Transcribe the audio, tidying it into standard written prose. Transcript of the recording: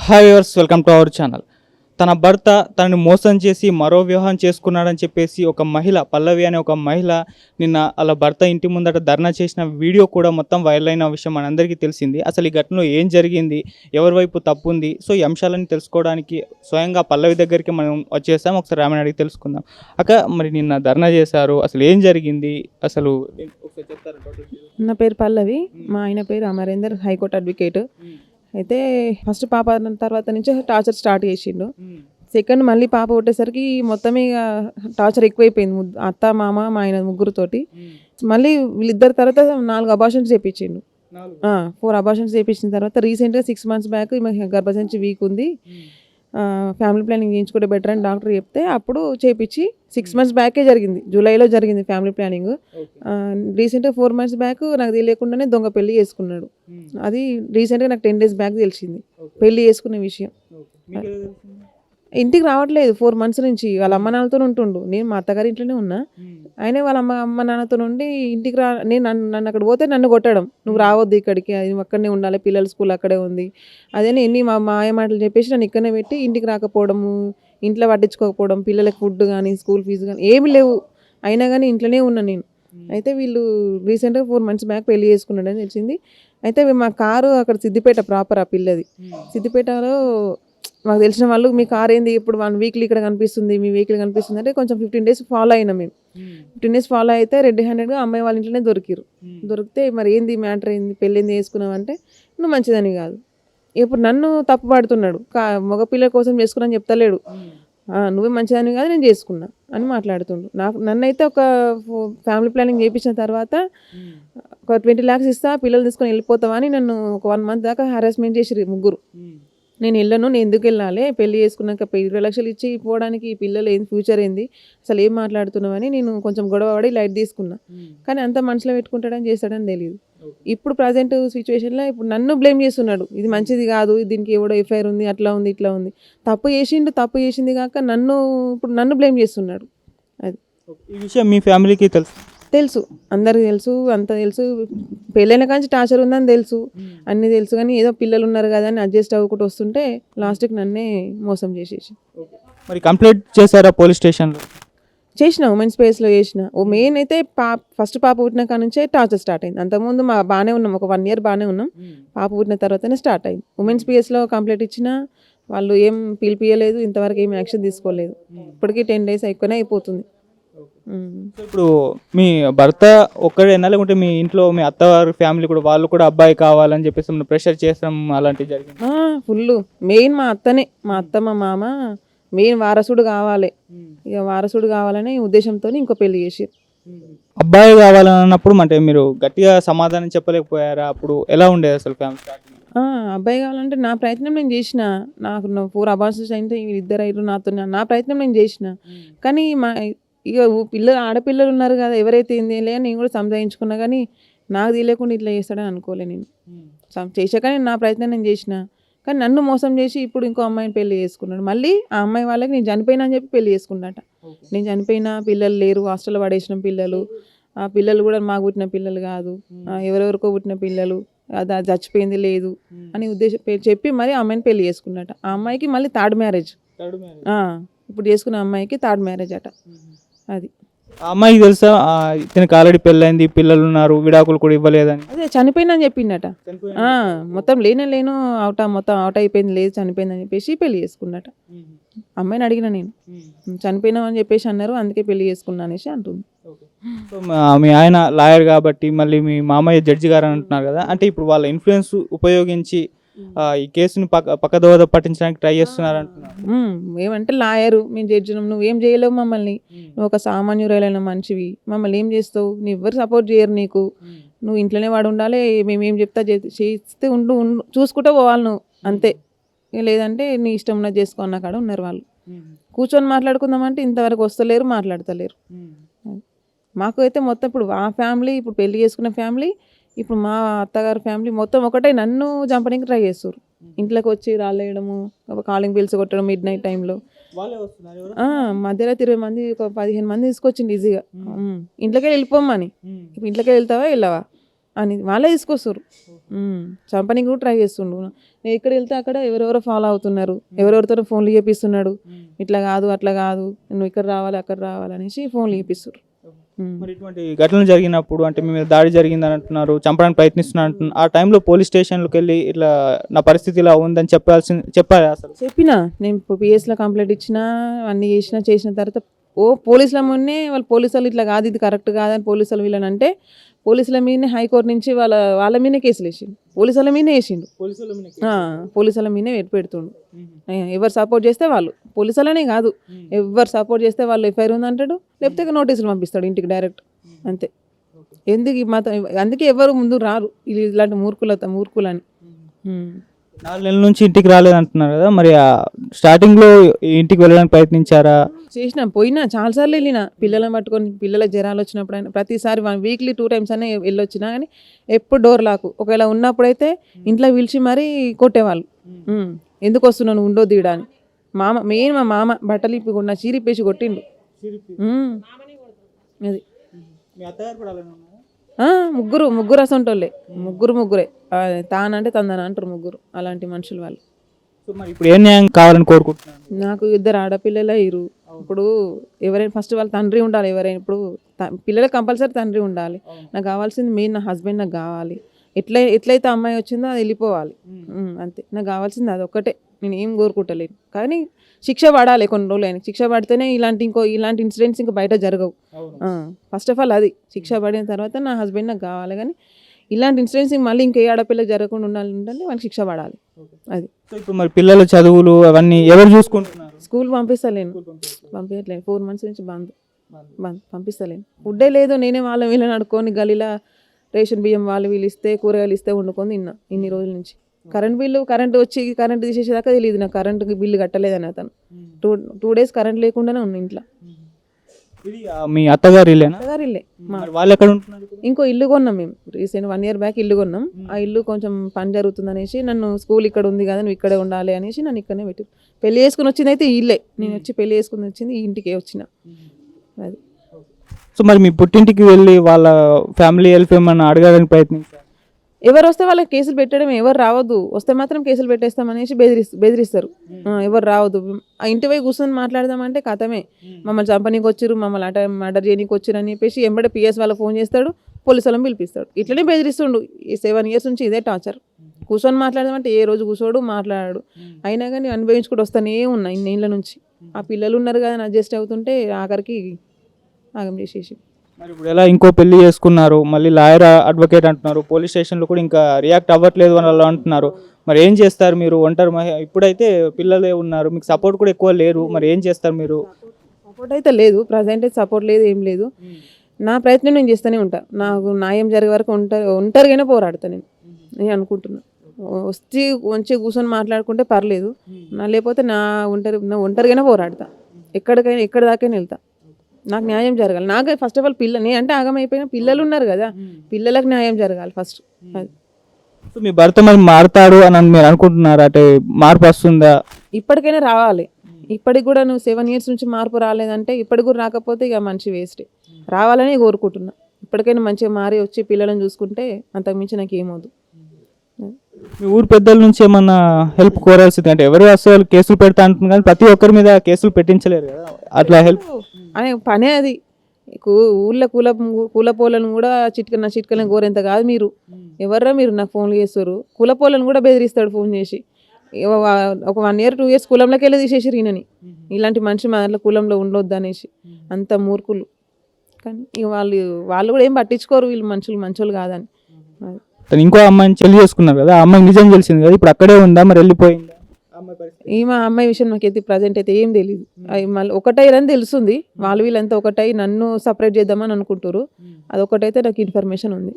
Hi viewers, welcome to our channel. తన భర్త తనని మోసం చేసి మరో వివాహం చేసుకున్నాడని చెప్పేసి ఒక మహిళ, పల్లవి అనే ఒక మహిళ నిన్న వాళ్ళ భర్త ఇంటి ముందట ధర్నా చేసిన వీడియో కూడా మొత్తం వైరల్ అయిన విషయం మనందరికీ తెలిసింది. అసలు ఈ ఘటనలో ఏం జరిగింది, ఎవరి వైపు తప్పు ఉంది, సో ఈ అంశాలని తెలుసుకోవడానికి స్వయంగా పల్లవి దగ్గరికి మనం వచ్చేసాం. ఒకసారి ఆమెను అడిగి తెలుసుకుందాం. అక్క, మరి నిన్న ధర్నా చేశారు, అసలు ఏం జరిగింది, అసలు ఒకసారి చెప్తారా? నా పేరు పల్లవి, మా ఆయన పేరు అమరేందర్, హైకోర్టు అడ్వకేట్. అయితే ఫస్ట్ పాప తర్వాత నుంచి టార్చర్ స్టార్ట్ చేసిండు. సెకండ్ మళ్ళీ పాప పుట్టేసరికి మొత్తం ఇక టార్చర్ ఎక్కువైపోయింది. అత్త, మామ, మా ఆయన ముగ్గురుతోటి. మళ్ళీ వీళ్ళిద్దరి తర్వాత 4 అబార్షన్స్ చేయించిండు. 4 అబార్షన్స్ చేయించిన తర్వాత రీసెంట్గా 6 months బ్యాక్ గర్భసంచి వీక్ ఉంది, ఫ్యామిలీ ప్లానింగ్ చేయించుకుంటే బెటర్ అని డాక్టర్ చెప్తే అప్పుడు చేయించి 6 months బ్యాకే జరిగింది. జూలైలో జరిగింది ఫ్యామిలీ ప్లానింగ్. రీసెంట్గా 4 months బ్యాక్ నాకు తెలియకుండానే దొంగ పెళ్లి చేసుకున్నాడు. అది రీసెంట్గా నాకు 10 days బ్యాక్ తెలిసింది పెళ్లి చేసుకునే విషయం. ఇంటికి రావట్లేదు 4 months నుంచి, వాళ్ళ అమ్మ నాన్నతో ఉంటుండు. నేను మా అత్తగారి ఇంట్లోనే ఉన్నా, అయినా వాళ్ళ అమ్మ నాన్నతో నుండి ఇంటికి నేను నన్ను అక్కడ పోతే నన్ను కొట్టడం, నువ్వు రావద్దు ఇక్కడికి, అది అక్కడనే ఉండాలి, పిల్లల స్కూల్ అక్కడే ఉంది, అదే ఎన్ని మా మాయ మాటలు చెప్పేసి నన్ను ఇక్కడనే పెట్టి ఇంటికి రాకపోవడము, ఇంట్లో పట్టించుకోకపోవడం, పిల్లలకి ఫుడ్ కానీ స్కూల్ ఫీజు కానీ ఏమి లేవు, అయినా కానీ ఇంట్లోనే ఉన్నా నేను. అయితే వీళ్ళు రీసెంట్గా 4 months బ్యాక్ పెళ్లి చేసుకున్నాడని తెలిసింది. అయితే మా కారు అక్కడ సిద్దిపేట ప్రాపర్, ఆ పిల్లది సిద్దిపేటలో. మాకు తెలిసిన వాళ్ళు, మీ కార్ ఏంది ఇప్పుడు 1 week ఇక్కడ కనిపిస్తుంది, మీ వెహికల్ కనిపిస్తుంది అంటే కొంచెం 15 days ఫాలో అయినా మేము. 15 days ఫాలో అయితే రెడ్ హ్యాండెడ్గా అమ్మాయి వాళ్ళ ఇంట్లోనే దొరికిరు. దొరికితే మరి ఏంది మ్యాటర్, ఏంది పెళ్ళి ఏంది వేసుకున్నావు అంటే, నువ్వు మంచిదని కాదు, ఇప్పుడు నన్ను తప్పు పడుతున్నాడు, మగ పిల్లల కోసం చేసుకున్నాను చెప్తలేడు, నువ్వే మంచిదని కాదు నేను చేసుకున్నా అని మాట్లాడుతుండు. నన్నైతే ఒక ఫ్యామిలీ ప్లానింగ్ చేయించిన తర్వాత ఒక 20 lakhs ఇస్తా, పిల్లలు తీసుకొని వెళ్ళిపోతావా అని నన్ను ఒక 1 month దాకా హారాస్మెంట్ చేసిరు ముగ్గురు. నేను వెళ్ళను, నేను ఎందుకు వెళ్ళాలి, పెళ్లి చేసుకున్నాక 20 లక్షలు ఇచ్చి పోవడానికి, ఈ పిల్లలు ఏంది, ఫ్యూచర్ ఏంది, అసలు ఏం మాట్లాడుతున్నావని నేను కొంచెం గొడవ పడి లైట్ తీసుకున్నా. కానీ అంత మనసులో పెట్టుకుంటాడని చేస్తాడని తెలియదు. ఇప్పుడు ప్రజెంట్ సిచ్యువేషన్లో ఇప్పుడు నన్ను బ్లేమ్ చేస్తున్నాడు, ఇది మంచిది కాదు, దీనికి ఎవడో ఎఫ్ఐఆర్ ఉంది, అట్లా ఉంది, ఇట్లా ఉంది, తప్పు చేసింది కాక ఇప్పుడు నన్ను బ్లేమ్ చేస్తున్నాడు. అది ఈ విషయం మీ ఫ్యామిలీకి తెలుసు, అందరికి తెలుసు, అంత తెలుసు, పెళ్ళైన కానీ టార్చర్ ఉందని తెలుసు, అన్నీ తెలుసు. కానీ ఏదో పిల్లలు ఉన్నారు కదా అని అడ్జస్ట్ అవ్వకుండా వస్తుంటే లాస్ట్కి నన్నే మోసం చేసేసి. మరి కంప్లైంట్ చేశారా పోలీస్ స్టేషన్లో? చేసిన, ఉమెన్ స్పేస్లో చేసిన. మెయిన్ అయితే ఫస్ట్ పాప పుట్టిన కాడ నుంచే టార్చర్ స్టార్ట్ అయింది. అంతకుముందు బాగానే ఉన్నాం, ఒక 1 year బాగానే ఉన్నాం, పాప పుట్టిన తర్వాతనే స్టార్ట్ అయింది. ఉమెన్ స్పేస్లో కంప్లైంట్ ఇచ్చినా వాళ్ళు ఏం పిలిపియలేదు, ఇంతవరకు ఏం యాక్షన్ తీసుకోలేదు. ఇప్పటికీ 10 days ఎక్కువనే అయిపోతుంది. ఇప్పుడు మీ భర్త ఒక్కడేనా, లేకుంటే మీ ఇంట్లో మీ అత్తవారి ఫ్యామిలీ కూడా, వాళ్ళు కూడా అబ్బాయి కావాలని చెప్పేసి ప్రెషర్ చేస్తాం అలాంటివి జరిగింది? ఫుల్. మెయిన్ మా అత్తనే, మా అత్త మా మామ మెయిన్ వారసుడు కావాలి, ఇక వారసుడు కావాలనే ఉద్దేశంతో ఇంకో పెళ్లి చేసారు. అబ్బాయి కావాలన్నప్పుడు అంటే మీరు గట్టిగా సమాధానం చెప్పలేకపోయారా? అప్పుడు ఎలా ఉండేది అసలు ఫ్యామిలీ స్టార్టింగ్? అబ్బాయి కావాలంటే నా ప్రయత్నం నేను చేసిన, నాకు 4 అబార్షన్స్ అయితే ఇద్దరు అయ్యారు నాతో, నా ప్రయత్నం నేను చేసిన. కానీ ఇక ఆడపిల్లలు ఉన్నారు కదా, ఎవరైతే ఏంది లే నేను కూడా సంజాయించుకున్నా, కానీ నాకు తెలియకుండా ఇట్లా చేస్తాడని అనుకోలే నేను. చేసాక నా ప్రయత్నం నేను చేసిన, కానీ నన్ను మోసం చేసి ఇప్పుడు ఇంకో అమ్మాయిని పెళ్లి చేసుకున్నాడు. మళ్ళీ ఆ అమ్మాయి వాళ్ళకి నేను చనిపోయినా అని చెప్పి పెళ్లి చేసుకున్నట. నేను చనిపోయినా, పిల్లలు లేరు, హాస్టల్లో పడేసిన పిల్లలు, ఆ పిల్లలు కూడా మాకు పుట్టిన పిల్లలు కాదు, ఎవరెవరికో పుట్టిన పిల్లలు, అది చచ్చిపోయింది లేదు అని చెప్పి మరి ఆ అమ్మాయిని పెళ్లి చేసుకున్నట. ఆ అమ్మాయికి మళ్ళీ థర్డ్ మ్యారేజ్, ఇప్పుడు చేసుకున్న అమ్మాయికి థర్డ్ మ్యారేజ్ అట. అది ఆ అమ్మాయికి తెలుసా ఇతనికి ఆల్రెడీ పెళ్ళైంది, పిల్లలు ఉన్నారు, విడాకులు కూడా ఇవ్వలేదని? అదే చనిపోయింది అని చెప్పిండట. మొత్తం లేను మొత్తం అవుట్ అయిపోయింది, లేదు చనిపోయింది అని చెప్పేసి పెళ్లి చేసుకున్నట. అమ్మాయిని అడిగిన నేను, చనిపోయినావు అని చెప్పేసి అన్నారు, అందుకే పెళ్లి చేసుకున్నా అనేసి అంటుంది. మీ ఆయన లాయర్ కాబట్టి, మళ్ళీ మీ మామయ్య జడ్జి గారు అంటున్నారు కదా, అంటే ఇప్పుడు వాళ్ళ ఇన్ఫ్లుయెన్స్ ఉపయోగించి ఈ కేసుని పక్కదోవ పట్టించడానికి ట్రై చేస్తున్నారు అంటున్నారు. ఏమంటే లాయరు, మేము జడ్జినం, నువ్వేం చేయలేవు మమ్మల్ని, నువ్వు ఒక సామాన్యురాలైన మనిషివి, మమ్మల్ని ఏం చేస్తావు, నీ ఎవ్వరు సపోర్ట్ చేయరు నీకు, నువ్వు ఇంట్లోనే వాడు ఉండాలి, మేమేం చెప్తా చేస్తే ఉండు చూసుకుంటూ పోవాలి నువ్వు అంతే, లేదంటే నీ ఇష్టం ఉన్నది చేసుకో అన్న కాడ ఉన్నారు వాళ్ళు. కూర్చొని మాట్లాడుకుందామంటే ఇంతవరకు వస్తలేరు, మాట్లాడతలేరు. మాకు అయితే మొత్తం ఇప్పుడు ఆ ఫ్యామిలీ, ఇప్పుడు పెళ్లి చేసుకున్న ఫ్యామిలీ, ఇప్పుడు మా అత్తగారి ఫ్యామిలీ మొత్తం ఒకటే నన్ను చంపడానికి ట్రై చేస్తారు. ఇంట్లోకి వచ్చి రాలేయడము, కాలింగ్ బిల్స్ కొట్టడం మిడ్ నైట్ టైంలో. మధ్యలో 20 మంది, ఒక 15 మంది తీసుకొచ్చింది ఈజీగా. ఇంట్లోకి వెళ్ళిపోమని, ఇప్పుడు ఇంట్లోకి వెళ్తావా వెళ్ళవా అని వాళ్ళే తీసుకొస్తారు. చంపనీకి కూడా ట్రై చేస్తుండు. నేను ఎక్కడ వెళ్తే అక్కడ ఎవరెవరో ఫాలో అవుతున్నారు, ఎవరెవరితో ఫోన్లు చేపిస్తున్నాడు, ఇట్లా కాదు అట్లా కాదు నువ్వు ఇక్కడ రావాలి అక్కడ రావాలి అనేసి ఫోన్లు చేపిస్తారు. మరి ఇటువంటి ఘటనలు జరిగినప్పుడు అంటే మీ మీద దాడి జరిగిందని అంటున్నారు, చంపడానికి ప్రయత్నిస్తున్నారు అంటున్నారు, ఆ టైంలో పోలీస్ స్టేషన్లకు వెళ్ళి ఇట్లా నా పరిస్థితి ఇలా ఉందని చెప్పాలి అసలు? చెప్పినా నేను పిఎస్లో కంప్లైంట్ ఇచ్చినా అన్నీ చేసిన తర్వాత పోలీసుల ముందే వాళ్ళు పోలీసులు ఇట్లా కాదు ఇది కరెక్ట్ కాదని పోలీసులు వీళ్ళని అంటే పోలీసుల మీదనే హైకోర్టు నుంచి వాళ్ళ మీదనే కేసులు వేసిండు, పోలీసుల మీదనే వేసిండు, పోలీసుల మీదనే పెడుతుండు. ఎవరు సపోర్ట్ చేస్తే వాళ్ళు, పోలీసులనే కాదు ఎవరు సపోర్ట్ చేస్తే వాళ్ళు ఎఫ్ఐఆర్ ఉందంటాడు, లేకపోతే నోటీసులు పంపిస్తాడు ఇంటికి డైరెక్ట్, అంతే. ఎందుకు ఈ మాత్రం, అందుకే ఎవరు ముందు రారు ఇలాంటి మూర్ఖులని. 4 నెలల నుంచి ఇంటికి రాలేదంటున్నారు కదా, మరి స్టార్టింగ్లో ఇంటికి వెళ్ళడానికి ప్రయత్నించారా? పోయినా చాలాసార్లు వెళ్ళిన పిల్లలను పట్టుకొని, పిల్లలకు జ్వరాలు వచ్చినప్పుడు అయినా ప్రతిసారి వీక్లీ 2 times అనే వెళ్ళొచ్చినా కానీ ఎప్పుడు డోర్ లాకు. ఒకవేళ ఉన్నప్పుడైతే ఇంట్లో పిలిచి మరీ కొట్టేవాళ్ళు, ఎందుకు వస్తున్నాను ఉండొద్దు ఈడ అని. మెయిన్ మా మామ బట్టలు ఇప్పి నా చీరిప్పేసి కొట్టిండు. అది ముగ్గురు అసంటోళ్ళే, ముగ్గురే తానంటే తందని అంటారు ముగ్గురు, అలాంటి మనుషులు వాళ్ళు. ఇప్పుడు ఏం న్యాయం కావాలని కోరుకుంటున్నాను? నాకు 2 ఆడపిల్లలే ఇరు. ఇప్పుడు ఎవరైనా ఫస్ట్ వాళ్ళ తండ్రి ఉండాలి, ఎవరైనా ఇప్పుడు పిల్లలకు కంపల్సరీ తండ్రి ఉండాలి. నాకు కావాల్సింది మెయిన్ నా హస్బెండ్ నాకు కావాలి. ఎట్లయితే అమ్మాయి వచ్చిందో అది వెళ్ళిపోవాలి, అంతే. నాకు కావాల్సింది అది ఒక్కటే, నేను ఏం కోరుకుంటలేను. కానీ శిక్ష పడాలి కొన్ని రోజులు, ఆయన శిక్ష పడితేనే ఇలాంటి ఇన్సిడెంట్స్ ఇంకా బయట జరగవు. ఫస్ట్ ఆఫ్ ఆల్ అది శిక్ష పడిన తర్వాత నా హస్బెండ్ నాకు కావాలి. కానీ ఇలాంటి ఇన్సిడెంట్స్ మళ్ళీ ఇంకే ఆడపిల్లకి జరగకుండా ఉండాలంటే వాళ్ళకి శిక్ష పడాలి, అది. ఇప్పుడు మరి పిల్లల చదువులు అవన్నీ ఎవరు చూసుకుంటున్నారు? స్కూల్ పంపిస్తలేను 4 months నుంచి బంద్ పంపిస్తలేను. ఫుడ్డే లేదు, నేనే వాళ్ళ వీళ్ళని అడుక్కొని గలీలా రేషన్ బియ్యం వాళ్ళు వీళ్ళు ఇస్తే కూరగాయలు ఇస్తే వండుకొని తిన్నా ఇన్ని రోజుల నుంచి. కరెంట్ వచ్చి కరెంట్ తీసేసేదాకా తెలియదు నాకు, కరెంటు బిల్లు కట్టలేదని అతను. 2 days కరెంట్ లేకుండానే ఉన్న ఇంట్లో. మీ అత్తగారి ఇల్లే? వాళ్ళు ఎక్కడ ఉంటున్నారు? ఇంకో ఇల్లు కొన్నాం మేము రీసెంట్ 1 year బ్యాక్ ఇల్లు కొన్నాం. ఆ ఇల్లు కొంచెం పని జరుగుతుంది అనేసి నన్ను స్కూల్ ఇక్కడ ఉంది కదా నువ్వు ఇక్కడే ఉండాలి అనేసి నన్ను ఇక్కడనే పెట్టి పెళ్లి చేసుకుని వచ్చింది అయితే ఇల్లే. నేను వచ్చి పెళ్లి చేసుకుని వచ్చింది ఈ ఇంటికే వచ్చిన, అది. సో మరి మీ పుట్టింటికి వెళ్ళి వాళ్ళ ఫ్యామిలీ హెల్ప్ ఏమన్నా అడగడానికి ప్రయత్నించారు? ఎవరు వస్తే వాళ్ళకి కేసులు పెట్టడం, ఎవరు రావద్దు, వస్తే మాత్రం కేసులు పెట్టేస్తామనేసి బెదిరిస్తారు. ఎవరు రావద్దు, ఆ ఇంటి పోయి కూర్చొని మాట్లాడదామంటే కథమే, మమ్మల్ని చంపనీకి వచ్చిరు, మమ్మల్ని మర్డర్ చేయనీకి వచ్చిరు అని చెప్పేసి ఎంబడే పిఎస్ వాళ్ళ ఫోన్ చేస్తాడు, పోలీసు వాళ్ళని పిలిపిస్తాడు. ఇట్లనే బెదిరిస్తుండు ఈ 7 years నుంచి, ఇదే టార్చర్. కూర్చొని మాట్లాడదామంటే ఏ రోజు కూర్చోడు, మాట్లాడాడు. అయినా కానీ అనుభవించుకుంటూ వస్తూనే ఉన్నా ఇన్నేళ్ళ నుంచి. ఆ పిల్లలు ఉన్నారు కదా అడ్జస్ట్ అవుతుంటే ఆఖరికి ఆగం చేసేసి. మరి ఇప్పుడు ఎలా ఇంకో పెళ్లి చేసుకున్నారు, మళ్ళీ లాయర్ అడ్వకేట్ అంటున్నారు, పోలీస్ స్టేషన్లో కూడా ఇంకా రియాక్ట్ అవ్వట్లేదు అని వాళ్ళు అంటున్నారు. మరి ఏం చేస్తారు మీరు? ఒంటరి ఇప్పుడైతే పిల్లలే ఉన్నారు, మీకు సపోర్ట్ కూడా ఎక్కువ లేరు, మరి ఏం చేస్తారు మీరు? సపోర్ట్ అయితే లేదు, ప్రజెంట్ అయితే సపోర్ట్ లేదు, ఏం లేదు. నా ప్రయత్నం నేను చేస్తూనే ఉంటా, నాకు న్యాయం జరిగే వరకు ఒంటరిగానే పోరాడతా నేను అనుకుంటున్నా. వచ్చి మంచిగా కూర్చొని మాట్లాడుకుంటే పర్లేదు, లేకపోతే నా ఒంటరిగానే పోరాడతా, ఎక్కడి దాకైనా వెళ్తా. నాకు న్యాయం జరగాలి. నాకు ఫస్ట్ ఆఫ్ ఆల్ నేను అంటే ఆగమైపోయిన పిల్లలు ఉన్నారు కదా, పిల్లలకు న్యాయం జరగాలి ఫస్ట్. మీ భర్త మరి మారుతాడు అని మీరు అనుకుంటున్నారా? అంటే మార్పు వస్తుందా? ఇప్పటికైనా రావాలి. ఇప్పటికి కూడా నువ్వు 7 years నుంచి మార్పు రాలేదంటే ఇప్పటికి కూడా రాకపోతే ఇక మనిషి వేస్ట్. రావాలని కోరుకుంటున్నా. ఇప్పటికైనా మంచిగా మారి వచ్చి పిల్లలను చూసుకుంటే అంతకుమించి నాకు ఏమవుదు. మీ ఊరు పెద్దల నుంచి ఏమన్నా హెల్ప్ కోరాల్సింది? అంటే ఎవరు అసలు కేసులు పెడతా అంటున్నారు కానీ ప్రతి ఒక్కరి మీద కేసులు పెట్టించలేరు కదా, అట్లా హెల్ప్ అనే పనే అది. ఊళ్ళో కూలపోలను కూడా చిట్కలని కోరేంత కాదు మీరు. ఎవర్రా మీరు నాకు ఫోన్లు చేస్తారు, కూలపోలను కూడా బెదిరిస్తాడు ఫోన్ చేసి. ఒక 1 year 2 years కులంలోకి వెళ్ళి తీసేసి ఈయనని. ఇలాంటి మనిషి మా దాంట్లో కులంలో ఉండొద్దు అనేసి, అంత మూర్ఖులు. కానీ ఇక వాళ్ళు కూడా ఏం పట్టించుకోరు, వీళ్ళు మంచోళ్ళు కాదని. ఇంకో అమ్మాయిని చెల్లి చేసుకున్నారు కదా, ఆ అమ్మాయి నిజం తెలిసింది కదా, ఇప్పుడు అక్కడే ఉందా మరి వెళ్ళిపోయిందా? మా అమ్మాయి విషయం నాకైతే ప్రజెంట్ అయితే ఏం తెలియదు. మళ్ళీ ఒకటైరని తెలుస్తుంది, వాళ్ళు వీళ్ళంతా ఒకటై నన్ను సపరేట్ చేద్దామని అనుకుంటారు. అదొకటైతే నాకు ఇన్ఫర్మేషన్ ఉంది.